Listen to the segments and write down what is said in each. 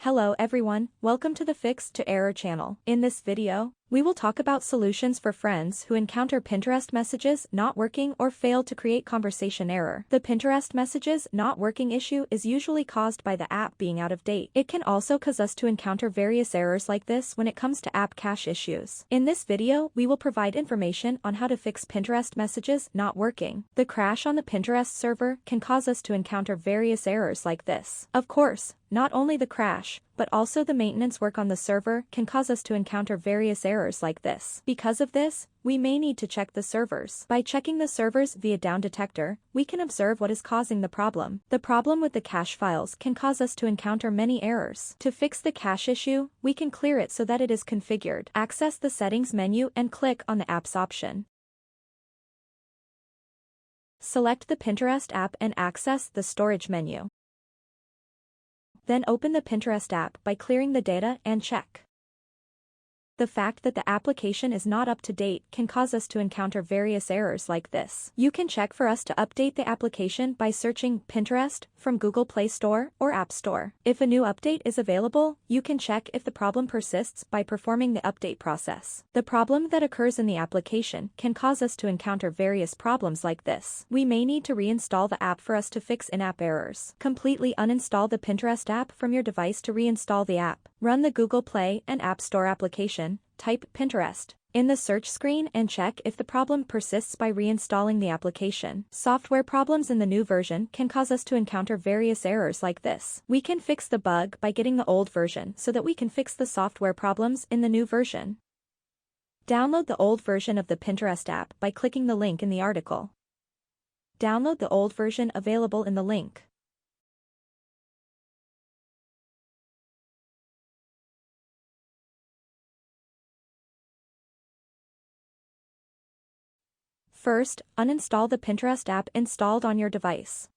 Hello everyone, welcome to the Fix to Error channel. In this video, we will talk about solutions for friends who encounter Pinterest messages not working or fail to create conversation error. The Pinterest messages not working issue is usually caused by the app being out of date. It can also cause us to encounter various errors like this when it comes to app cache issues. In this video, we will provide information on how to fix Pinterest messages not working. The crash on the Pinterest server can cause us to encounter various errors like this. Of course, not only the crash, but also the maintenance work on the server can cause us to encounter various errors like this. Because of this, we may need to check the servers. By checking the servers via Down Detector, we can observe what is causing the problem. The problem with the cache files can cause us to encounter many errors. To fix the cache issue, we can clear it so that it is configured. Access the Settings menu and click on the Apps option. Select the Pinterest app and access the Storage menu. Then open the Pinterest app by clearing the data and check. The fact that the application is not up to date can cause us to encounter various errors like this. You can check for us to update the application by searching Pinterest from Google Play Store or App Store. If a new update is available, you can check if the problem persists by performing the update process. The problem that occurs in the application can cause us to encounter various problems like this. We may need to reinstall the app for us to fix in-app errors. Completely uninstall the Pinterest app from your device to reinstall the app. Run the Google Play and App Store application, type Pinterest in the search screen and check if the problem persists by reinstalling the application. Software problems in the new version can cause us to encounter various errors like this. We can fix the bug by getting the old version so that we can fix the software problems in the new version. Download the old version of the Pinterest app by clicking the link in the article. Download the old version available in the link. First, uninstall the Pinterest app installed on your device.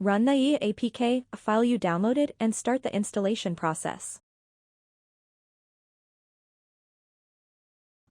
Run the APK file you downloaded and start the installation process.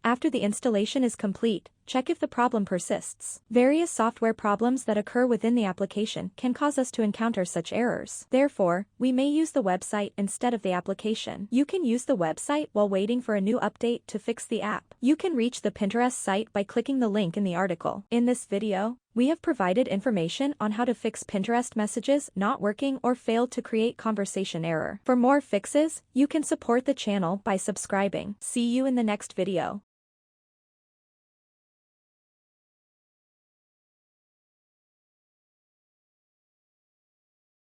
After the installation is complete, check if the problem persists. Various software problems that occur within the application can cause us to encounter such errors. Therefore, we may use the website instead of the application. You can use the website while waiting for a new update to fix the app. You can reach the Pinterest site by clicking the link in the article. In this video, we have provided information on how to fix Pinterest messages not working or fail to create conversation error. For more fixes, you can support the channel by subscribing. See you in the next video.